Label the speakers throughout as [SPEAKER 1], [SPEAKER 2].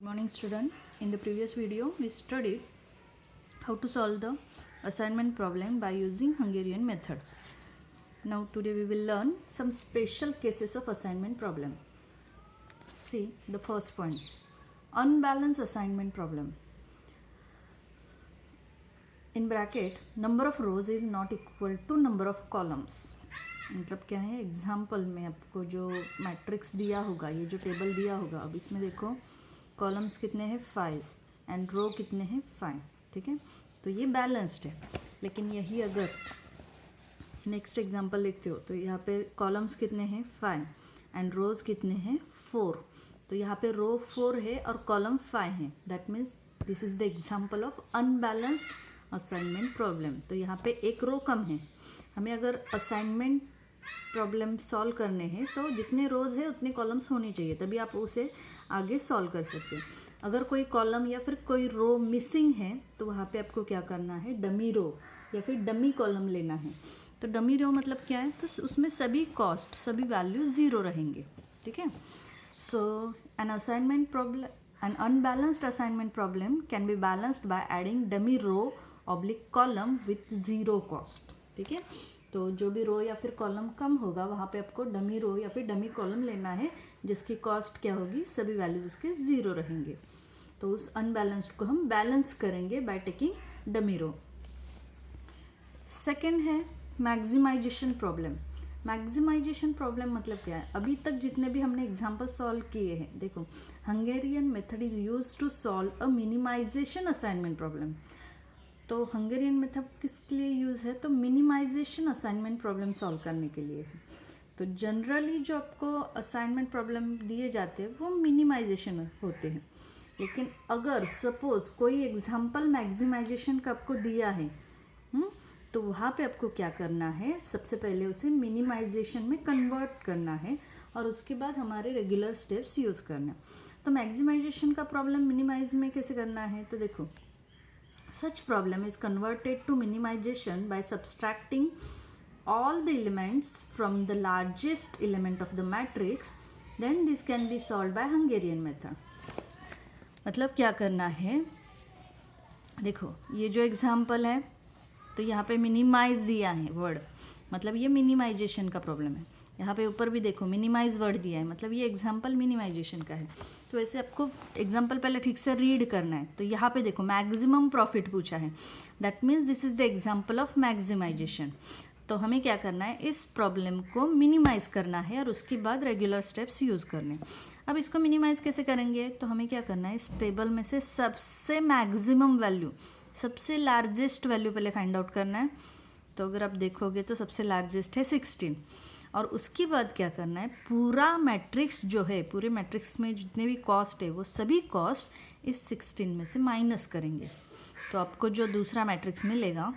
[SPEAKER 1] Good morning student. In the previous video we studied how to solve the assignment problem by using Hungarian method. Now today we will learn some special cases of assignment problem. See the first point, unbalanced assignment problem. In bracket number of rows is not equal to number of columns. मतलब क्या है, example में आपको जो matrix दिया होगा, ये जो टेबल दिया होगा, अब इसमें देखो कॉलम्स कितने हैं 5 एंड रो कितने हैं 5. ठीक है, तो ये बैलेंस्ड है. लेकिन यही अगर नेक्स्ट एग्जांपल लिखते हो तो यहाँ पे कॉलम्स कितने हैं 5 एंड रोज कितने हैं 4. तो यहाँ पे रो 4 है और कॉलम 5 है. That means this is the example of unbalanced assignment problem. तो यहाँ पे एक रो कम है. हमें अगर असाइनमेंट प्रॉब्लम सॉल्व करने हैं तो जितने रोज है उतने कॉलम्स होने चाहिए, तभी आप उसे आगे सॉल्व कर सकते हैं. अगर कोई कॉलम या फिर कोई रो मिसिंग है तो वहाँ पे आपको क्या करना है, डमी रो या फिर डमी कॉलम लेना है. तो डमी रो मतलब क्या है, तो उसमें सभी कॉस्ट सभी वैल्यू ज़ीरो रहेंगे. ठीक है, so an assignment problem, an unbalanced assignment problem can be balanced by adding dummy row oblique column with zero cost. ठीक है, तो जो भी रो या फिर कॉलम कम होगा वहाँ पे आपको डमी रो या फिर डमी कॉलम लेना है जिसकी कॉस्ट क्या होगी, सभी वैल्यूज उसके ज़ीरो रहेंगे. तो उस अनबैलेंस्ड को हम बैलेंस करेंगे by taking dummy row. Second है मैक्सिमाइजेशन प्रॉब्लम. मैक्सिमाइजेशन प्रॉब्लम मतलब क्या है, अभी तक जितने भी हमने एग्जाम्पल सॉल्व किए हैं, देखो Hungarian method is use to solve a minimization assignment problem. तो हंगेरियन मेथड किसके लिए यूज़ है, तो मिनिमाइजेशन असाइनमेंट प्रॉब्लम सॉल्व करने के लिए है. तो जनरली जो आपको असाइनमेंट प्रॉब्लम दिए जाते हैं वो मिनिमाइजेशन होते हैं. लेकिन अगर सपोज कोई एग्जांपल मैक्सिमाइजेशन का आपको दिया है, तो वहाँ पे आपको क्या करना है, सबसे पहले उसे मिनिमाइजेशन में कन्वर्ट करना है और उसके बाद हमारे रेगुलर स्टेप्स यूज़ करना. तो मैक्सिमाइजेशन का प्रॉब्लम मिनिमाइज में कैसे करना है, तो देखो such problem is converted to minimization by subtracting all the elements from the largest element of the matrix. Then this can be solved by Hungarian method. मतलब क्या करना है, देखो ये जो एग्जाम्पल है तो यहाँ पे मिनिमाइज दिया है वर्ड, मतलब ये मिनिमाइजेशन का प्रॉब्लम है. यहाँ पे ऊपर भी देखो मिनिमाइज वर्ड दिया है, मतलब ये एग्जाम्पल मिनिमाइजेशन का है. तो ऐसे आपको एग्जाम्पल पहले ठीक से रीड करना है. तो यहाँ पे देखो मैक्सिमम प्रॉफिट पूछा है, that means this is the example of maximization. तो हमें क्या करना है, इस प्रॉब्लम को मिनिमाइज करना है और उसके बाद रेगुलर स्टेप्स यूज़ करने. अब इसको मिनिमाइज कैसे करेंगे, तो हमें क्या करना है, इस टेबल में से सबसे मैक्सिमम वैल्यू, सबसे लार्जेस्ट वैल्यू पहले फाइंड आउट करना है. तो अगर आप देखोगे तो सबसे लार्जेस्ट है 16. और उसके बाद क्या करना है, पूरा मैट्रिक्स जो है, पूरे मैट्रिक्स में जितने भी कॉस्ट है वो सभी कॉस्ट इस 16 में से माइनस करेंगे. तो आपको जो दूसरा मैट्रिक्स मिलेगा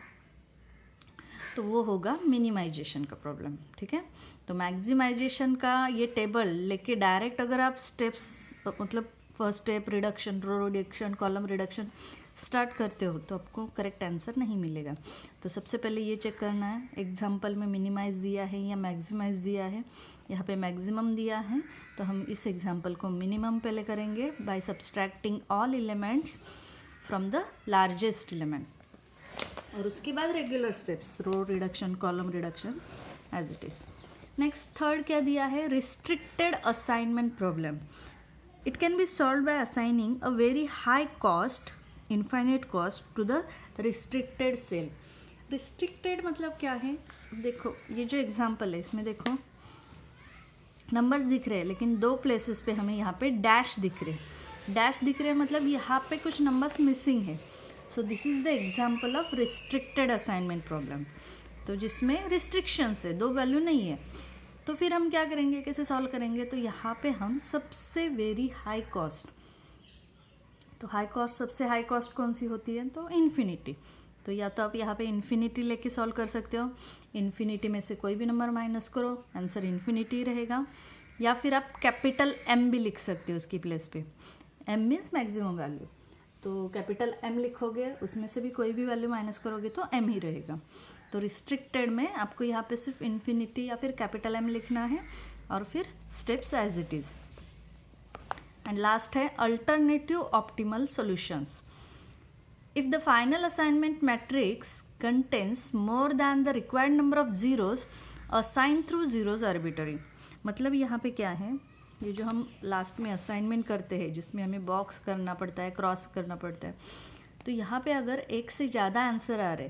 [SPEAKER 1] तो वो होगा मिनिमाइजेशन का प्रॉब्लम. ठीक है, तो मैक्सिमाइजेशन का ये टेबल लेके डायरेक्ट अगर आप स्टेप्स, मतलब first step reduction, row reduction, column reduction start करते हो तो आपको करेक्ट आंसर नहीं मिलेगा. तो सबसे पहले ये चेक करना है एग्जाम्पल में मिनिमाइज दिया है या मैक्सिमाइज दिया है. यहाँ पे मैक्सिमम दिया है तो हम इस एग्जाम्पल को मिनिमम पहले करेंगे by subtracting all elements from the largest element. और उसके बाद regular steps, row reduction, column reduction as it is. Next third क्या दिया है, restricted assignment problem. It can be solve by assigning a very high cost, infinite cost to the restricted cell. Restricted मतलब क्या है, देखो ये जो example है इसमें देखो नंबर्स दिख रहे हैं लेकिन दो प्लेसेस पे हमें यहाँ पे डैश दिख रहे हैं. डैश दिख रहे हैं मतलब यहाँ पे कुछ नंबर्स मिसिंग है. So this is the example of restricted assignment problem. तो जिसमें रिस्ट्रिक्शंस है, दो वैल्यू नहीं है. तो फिर हम क्या करेंगे, कैसे सॉल्व करेंगे, तो यहाँ पे हम सबसे वेरी हाई कॉस्ट, तो हाई कॉस्ट, सबसे हाई कॉस्ट कौन सी होती है, तो इन्फिनिटी. तो या तो आप यहाँ पे इन्फिनिटी लेके सॉल्व कर सकते हो, इन्फिनिटी में से कोई भी नंबर माइनस करो, आंसर इन्फिनिटी रहेगा. या फिर आप कैपिटल एम भी लिख सकते हो उसकी प्लेस पे. एम मीन्स मैक्सिमम वैल्यू, तो कैपिटल एम लिखोगे, उसमें से भी कोई भी वैल्यू माइनस करोगे तो एम ही रहेगा. तो रिस्ट्रिक्टेड में आपको यहाँ पे सिर्फ इन्फिनिटी या फिर कैपिटल एम लिखना है और फिर steps as it is. And last है alternative optimal solutions. If the final assignment matrix contains more than the required number of zeros, assign through zeros arbitrary. मतलब यहाँ पे क्या है, ये जो हम लास्ट में असाइनमेंट करते हैं जिसमें हमें बॉक्स करना पड़ता है, क्रॉस करना पड़ता है, तो यहाँ पे अगर एक से ज़्यादा आंसर आ रहे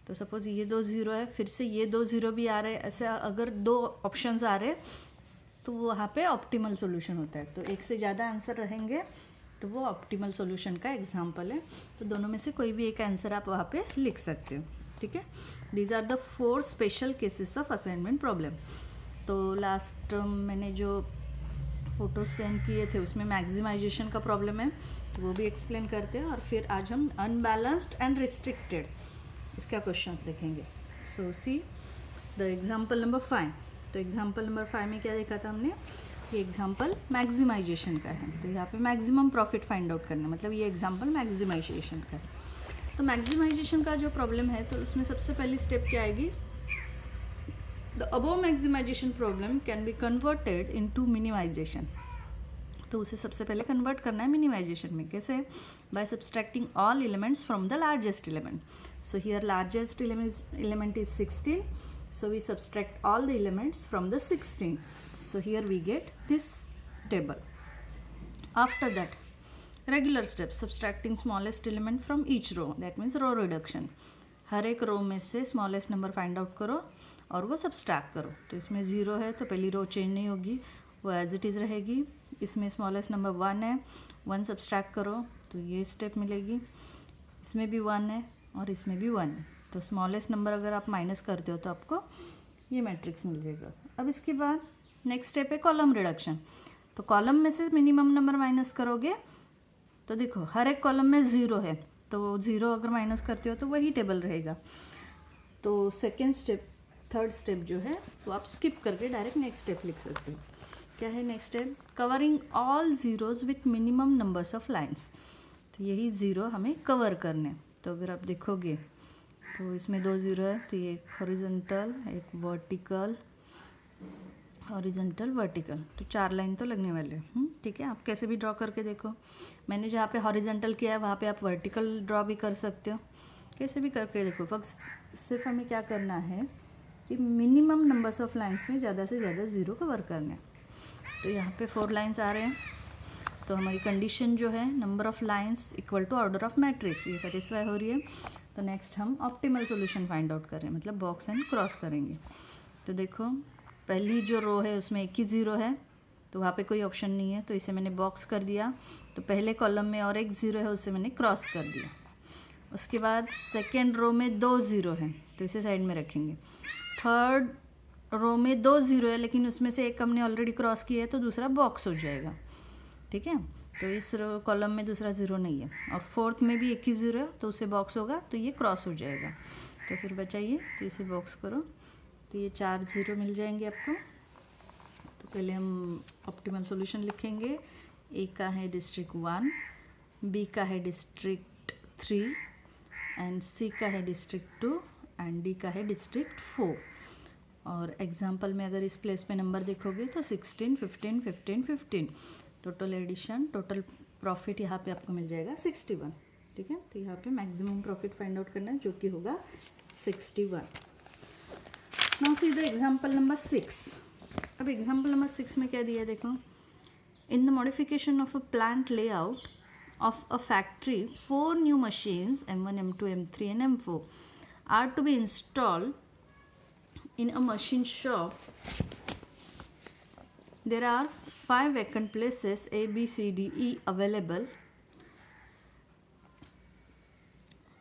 [SPEAKER 1] तो सपोज ये 2 0 है, फिर से ये 2 0 भी आ रहे, ऐसे अगर 2 ऑप्शंस आ रहे तो वहाँ पे ऑप्टिमल सॉल्यूशन होता है. तो एक से ज़्यादा आंसर रहेंगे तो वो ऑप्टिमल सॉल्यूशन का एग्जांपल है. तो दोनों में से कोई भी एक आंसर आप वहाँ पे लिख सकते हो. ठीक है, these are the 4 special cases of assignment problem. तो लास्ट मैंने जो फोटो सेंड किए थे उसमें मैक्सिमाइजेशन का प्रॉब्लम है, तो वो भी एक्सप्लेन करते हैं. और फिर आज हम अनबैलेंस्ड एंड रिस्ट्रिक्टेड इसका क्वेश्चंस देखेंगे. सो सी द एग्जाम्पल नंबर 5. तो एग्जाम्पल नंबर 5 में क्या देखा था हमने, ये एग्जाम्पल मैक्सिमाइजेशन का है. तो यहाँ पे मैक्सिमम प्रॉफिट फाइंड आउट करना, मतलब ये एग्जाम्पल मैक्सिमाइजेशन का है. तो मैक्सिमाइजेशन का जो प्रॉब्लम है तो उसमें सबसे पहली स्टेप क्या आएगी, the above maximization problem can be converted into minimization. तो उसे सबसे पहले कन्वर्ट करना है मिनिमाइजेशन में. कैसे, by subtracting all elements from the largest element. So here largest element is 16, so we subtract all the elements from the 16. So here we get this table. After that, regular steps, subtracting smallest element from each row, that means row reduction. हर एक रो में से smallest number find out करो और वो subtract करो. तो इसमें 0 है तो पहली रो चेंज नहीं होगी, वो एज इट इज़ रहेगी. इसमें स्मॉलेस्ट नंबर 1 है, 1 सब्सट्रैक्ट करो तो ये स्टेप मिलेगी. इसमें भी 1 है और इसमें भी 1 है. तो स्मॉलेस्ट नंबर अगर आप माइनस करते हो तो आपको ये मैट्रिक्स मिल जाएगा. अब इसके बाद नेक्स्ट स्टेप है कॉलम रिडक्शन. तो कॉलम में से मिनिमम नंबर माइनस करोगे तो देखो हर एक कॉलम में 0 है, तो 0 अगर माइनस करते हो तो वही टेबल रहेगा. तो सेकेंड स्टेप, थर्ड स्टेप जो है वो आप स्किप करके डायरेक्ट नेक्स्ट स्टेप लिख सकते हो. क्या है next step, covering all zeros with minimum numbers of lines. तो यही 0 हमें कवर करने. तो अगर आप देखोगे तो इसमें 2 0 है, तो ये एक हॉरिजॉन्टल, एक वर्टिकल, हॉरिजॉन्टल वर्टिकल, तो 4 लाइन तो लगने वाले हैं. ठीक है, आप कैसे भी ड्रॉ करके देखो. मैंने जहाँ पे हॉरिजॉन्टल किया है वहाँ पे आप वर्टिकल ड्रॉ भी कर सकते हो, कैसे भी करके देखो. फक्त सिर्फ हमें क्या करना है कि मिनिमम नंबर्स ऑफ लाइंस में ज़्यादा से ज़्यादा 0 कवर करना है. तो यहाँ पे 4 लाइन्स आ रहे हैं, तो हमारी कंडीशन जो है number of lines equal to order of matrix, ये सेटिस्फाई हो रही है. तो नेक्स्ट हम ऑप्टिमल सॉल्यूशन फाइंड आउट कर रहे हैं, मतलब बॉक्स एंड क्रॉस करेंगे. तो देखो पहली जो रो है उसमें एक ही 0 है, तो वहाँ पे कोई ऑप्शन नहीं है, तो इसे मैंने बॉक्स कर दिया. तो पहले कॉलम में और एक 0 है, उसे मैंने क्रॉस कर दिया. उसके बाद सेकेंड रो में 2 0 है, तो इसे साइड में रखेंगे. थर्ड रो में 2 0 है, लेकिन उसमें से एक हमने ऑलरेडी क्रॉस किया है, तो दूसरा बॉक्स हो जाएगा. ठीक है, तो इस कॉलम में दूसरा 0 नहीं है. और फोर्थ में भी एक ही 0 है, तो उसे बॉक्स होगा, तो ये क्रॉस हो जाएगा. तो फिर बचाइए, तो इसे बॉक्स करो, तो ये 4 0 मिल जाएंगे आपको. तो पहले हम ऑप्टिमल सॉल्यूशन लिखेंगे. ए का है डिस्ट्रिक्ट 1, बी का है डिस्ट्रिक्ट 3, एंड सी का है डिस्ट्रिक्ट 2, एंड डी का है डिस्ट्रिक्ट 4. और एग्जाम्पल में अगर इस प्लेस पे नंबर देखोगे तो 16, 15, 15, 15. टोटल एडिशन, टोटल प्रॉफिट यहाँ पे आपको मिल जाएगा 61. ठीक है, तो यहाँ पे मैक्सिमम प्रॉफिट फाइंड आउट करना है जो कि होगा 61. Now see the example number 6. अब एग्जाम्पल नंबर 6 में क्या दिया है देखो. In the modification of a plant layout of a factory, 4 new machines M1, M2, M3 and M4 are to be installed in a machine shop. There are 5 vacant places A, B, C, D, E available.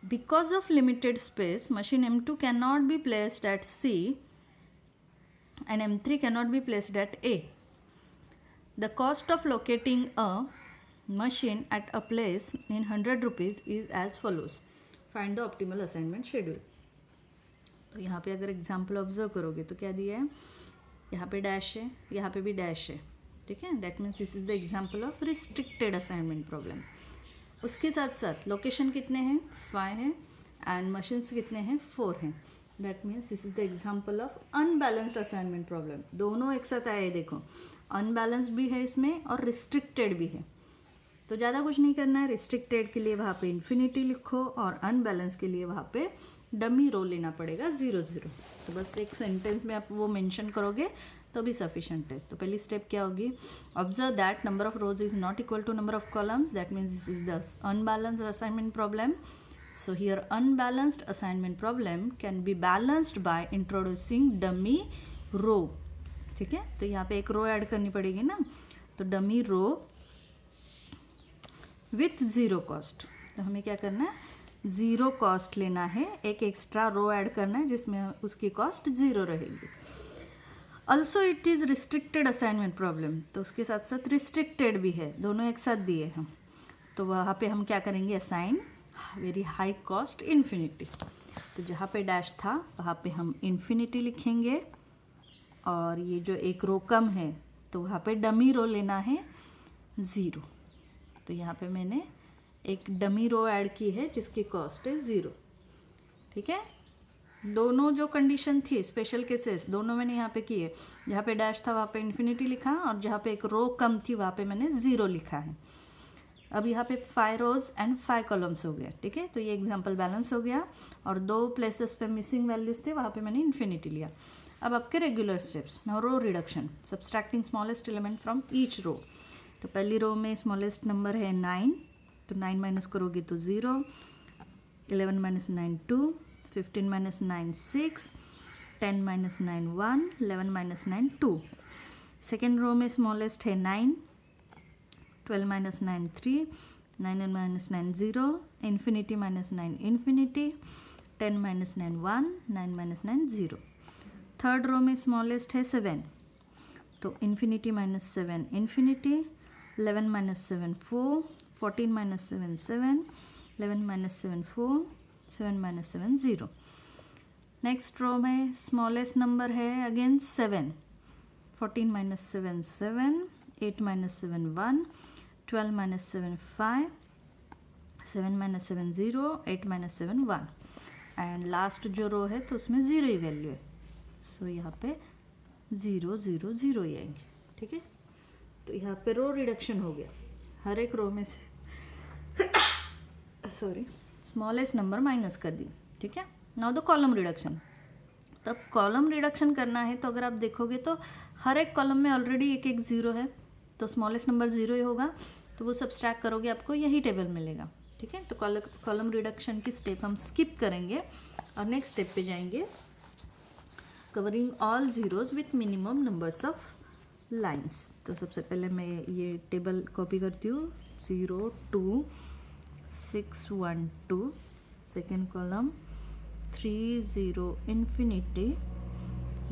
[SPEAKER 1] Because of limited space, machine M2 cannot be placed at C and M3 cannot be placed at A. The cost of locating a machine at a place in 100 rupees is as follows. Find the optimal assignment schedule. तो यहाँ पे अगर example observe करोगे तो क्या दिया है, यहाँ पे डैश है, यहाँ पे भी डैश है. ठीक है, that means this is the example of restricted assignment problem. उसके साथ साथ लोकेशन कितने हैं, 5 हैं, एंड मशीन्स कितने हैं, 4 हैं. That means this is the example of unbalanced assignment problem. दोनों एक साथ आए देखो, अनबैलेंस्ड भी है इसमें और रिस्ट्रिक्टेड भी है। तो ज़्यादा कुछ नहीं करना है, रिस्ट्रिक्टेड के लिए वहाँ पे इन्फिनिटी लिखो और अनबैलेंस के लिए वहाँ पे डमी रो लेना पड़ेगा 0 0। तो बस एक सेंटेंस में आप वो मेंशन करोगे तो भी सफिशेंट है। तो पहली स्टेप क्या होगी, observe that number of rows is not equal to number of columns, that means this is the unbalanced assignment problem. So here unbalanced assignment problem can be balanced by introducing dummy row। ठीक है, तो यहाँ पे एक रो add करनी पड़ेगी ना, तो dummy row with zero cost. तो हमें क्या करना है, ज़ीरो कॉस्ट लेना है, एक एक्स्ट्रा रो ऐड करना है जिसमें उसकी कॉस्ट ज़ीरो रहेगी। Also it is restricted assignment problem, तो उसके साथ साथ रिस्ट्रिक्टेड भी है, दोनों एक साथ दिए हैं। तो वहाँ पे हम क्या करेंगे, assign very high cost infinity. तो जहाँ पे डैश था वहाँ पे हम इन्फिनिटी लिखेंगे और ये जो एक रो कम है तो वहाँ पे डमी रो लेना है 0। तो यहाँ पे मैंने एक डमी रो ऐड की है जिसकी कॉस्ट है 0। ठीक है, दोनों जो कंडीशन थी स्पेशल केसेस दोनों मैंने यहाँ पे किए, जहाँ पे डैश था वहाँ पे इन्फिनिटी लिखा और जहाँ पे एक रो कम थी वहाँ पे मैंने 0 लिखा है। अब यहाँ पे 5 रोज एंड 5 कॉलम्स हो गया। ठीक है, तो ये एग्जाम्पल बैलेंस हो गया और 2 प्लेसेस पे मिसिंग वैल्यूज थे वहाँ पे मैंने इन्फिनिटी लिया। अब आपके regular steps, now row reduction, subtracting smallest element from each row. तो पहली रो में स्मॉलेस्ट नंबर है 9, तो 9 माइनस करोगे तो 0, 11 minus 9 2, 15 minus 9 6, 10 minus 9 1, 11 minus 9 2। Second row में स्मॉलेस्ट है 9, 12 minus 9 3, 9 minus 9 0, infinity minus 9 infinity, 10 minus 9 1, 9 minus 9 0। Third row में स्मॉलेस्ट है 7, तो infinity minus 7 infinity, 11 minus 7 4, 14 minus 7 7, 11 minus 7 4, 7 minus 7 0। Next row में स्मॉलेस्ट नंबर है again 7, 14 minus 7 7, 8 minus 7 1, 12 minus 7 5, 7 minus 7 0, 8 minus 7 1। And last जो रो है तो उसमें 0 ही वैल्यू है, सो यहाँ पे 0 0 0 ही आएंगे। ठीक है, तो यहाँ पे रो रिडक्शन हो गया, हर एक रो में से सॉरी स्मॉलेस्ट नंबर माइनस कर दी। ठीक है, नाउ द कॉलम रिडक्शन। तब कॉलम रिडक्शन करना है तो अगर आप देखोगे तो हर एक कॉलम में ऑलरेडी एक एक 0 है, तो स्मॉलेस्ट नंबर 0 ही होगा, तो वो सब्सट्रैक्ट करोगे आपको यही टेबल मिलेगा। ठीक है, तो कॉलम रिडक्शन की स्टेप हम स्किप करेंगे और नेक्स्ट स्टेप पे जाएंगे, covering all zeros with minimum numbers of lines. तो सबसे पहले मैं ये टेबल कॉपी करती हूँ, 0 2 6 1 2, सेकेंड कॉलम 3 0 इन्फिनिटी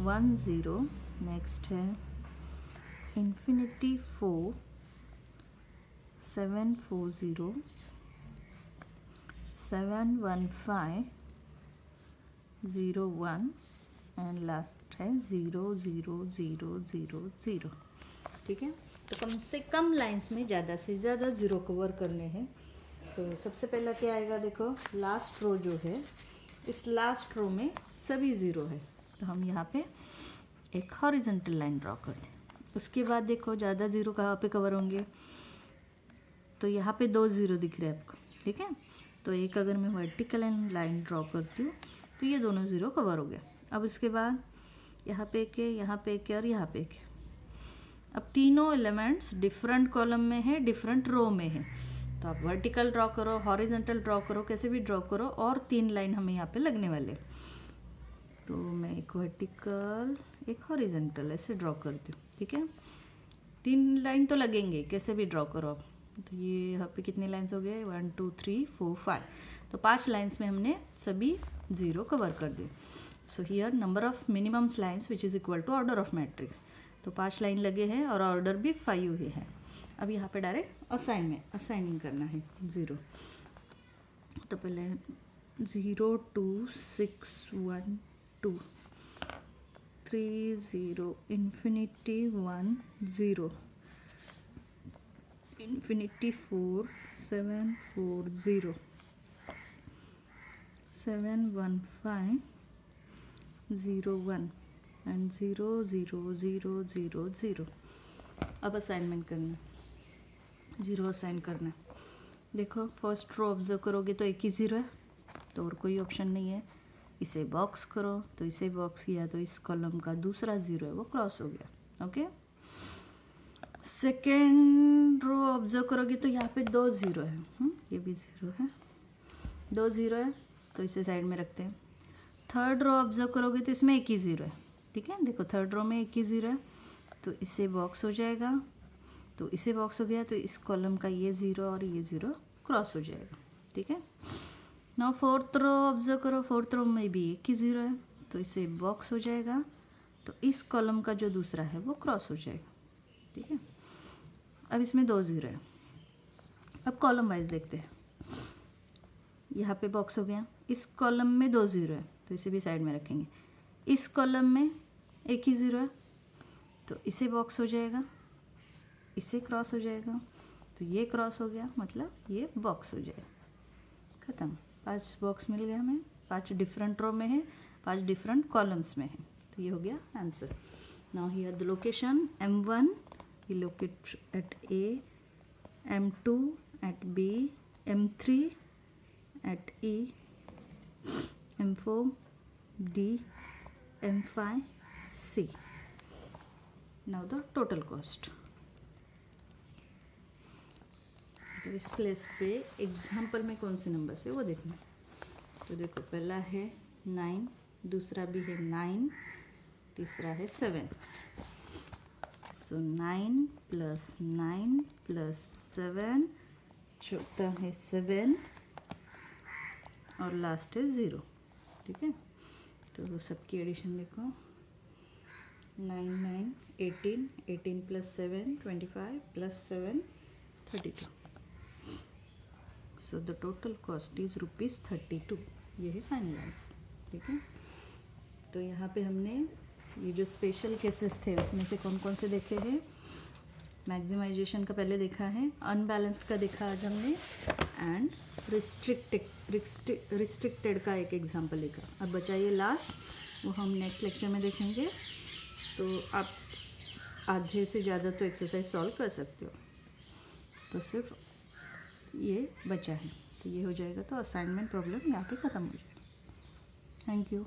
[SPEAKER 1] 1 0, नेक्स्ट है इन्फिनिटी 4 7 4 0, 7 1 5 0 1 एंड लास्ट है 0 0 0 0 0। ठीक है, तो कम से कम लाइंस में ज़्यादा से ज़्यादा 0 कवर करने हैं। तो सबसे पहला क्या आएगा, देखो लास्ट रो जो है, इस लास्ट रो में सभी 0 है, तो हम यहाँ पे एक हॉरिजॉन्टल लाइन ड्रॉ कर दें। उसके बाद देखो ज़्यादा 0 कहाँ पे कवर होंगे, तो यहाँ पे 2 0 दिख रहे हैं आपको। ठीक है, तो एक अगर मैं वर्टिकल लाइन ड्रॉ करती हूँ तो ये दोनों 0 कवर हो गया। अब इसके बाद यहाँ पे एक है, यहाँ पे एक है और यहाँ पे एक है। अब तीनों एलिमेंट्स डिफरेंट कॉलम में है, डिफरेंट रो में है, तो आप वर्टिकल ड्रॉ करो, हॉरिजॉन्टल ड्रॉ करो, कैसे भी ड्रॉ करो, और 3 लाइन हमें यहाँ पे लगने वाले। तो मैं एक वर्टिकल एक हॉरिजॉन्टल ऐसे ड्रॉ करती हूँ। ठीक है, 3 लाइन तो लगेंगे, कैसे भी ड्रॉ करो आप। तो ये यहाँ पे कितने लाइन्स हो गए, 1 2 3 4 5, तो 5 लाइन्स में हमने सभी 0 कवर कर दिए। So here number of minimum lines which is equal to order of matrix. तो 5 लाइन लगे हैं और ऑर्डर भी 5 ही है। अब यहाँ पे डायरेक्ट असाइनिंग करना है 0। तो पहले 0 2 6 1 2, 3 0 इन्फिनिटी 1 0, इन्फिनिटी 4 7 4 0, 7 1 5 0 1 एंड 0 0 0 0 0। अब असाइनमेंट करना, 0 असाइन करना है। देखो फर्स्ट रो ऑब्जर्व करोगे तो एक ही 0 है, तो और कोई ऑप्शन नहीं है। इसे बॉक्स करो तो इसे बॉक्स किया तो इस कॉलम का दूसरा 0 है वो क्रॉस हो गया। ओके, सेकेंड रो ऑब्जर्व करोगे तो यहाँ पे 2 0 है, ये भी 0 है, 2 0 है तो इसे साइड में रखते हैं। थर्ड रो ऑब्जर्व करोगे तो इसमें एक ही 0 है, ठीक है। देखो थर्ड रो में एक ही 0 है तो इसे बॉक्स हो जाएगा, तो इसे बॉक्स हो गया तो इस कॉलम का ये 0 और ये 0 क्रॉस हो जाएगा, ठीक है। नाउ फोर्थ रो ऑब्जर्व करो, फोर्थ रो में भी एक ही 0 है तो इसे बॉक्स हो जाएगा, तो इस कॉलम का जो दूसरा है वो क्रॉस हो जाएगा, ठीक है। अब इसमें 2 0 है। अब कॉलम वाइज देखते हैं, यहाँ पे बॉक्स हो गया, इस कॉलम में 2 0 है तो इसे भी साइड में रखेंगे। इस कॉलम में एक ही 0 है तो इसे बॉक्स हो जाएगा, इसे क्रॉस हो जाएगा, तो ये क्रॉस हो गया मतलब ये बॉक्स हो जाएगा, ख़त्म। 5 बॉक्स मिल गया हमें, 5 डिफरेंट रो में है, 5 डिफरेंट कॉलम्स में है, तो ये हो गया answer. Now here the location M1 we locate at A, M2 at B, M3 at E, M4 D, M5 C. Now the total cost. तो इस प्लेस पे एग्जाम्पल में कौन से नंबर से वो देखना। तो देखो पहला है 9, दूसरा भी है 9, तीसरा है 7। सो 9 + 9 + 7, चौथा है 7 और लास्ट है 0, ठीक है। तो सबकी एडिशन देखो, 9 9 18, 18 + 7 25 + 7 32। So the total cost is ₹32। ये है फाइनल आंसर, ठीक है। तो यहाँ पे हमने ये जो स्पेशल केसेस थे उसमें से कौन कौन से देखे हैं। मैक्सिमाइजेशन का पहले देखा है, अनबैलेंस्ड का देखा आज हमने, एंड रिस्ट्रिक्टेड का एक एग्जांपल देखा। अब बचा ये लास्ट, वो हम नेक्स्ट लेक्चर में देखेंगे। तो आप आधे से ज़्यादा तो एक्सरसाइज सॉल्व कर सकते हो, तो सिर्फ ये बचा है, तो ये हो जाएगा तो असाइनमेंट प्रॉब्लम यहाँ पे ख़त्म हो जाएगा। Thank you.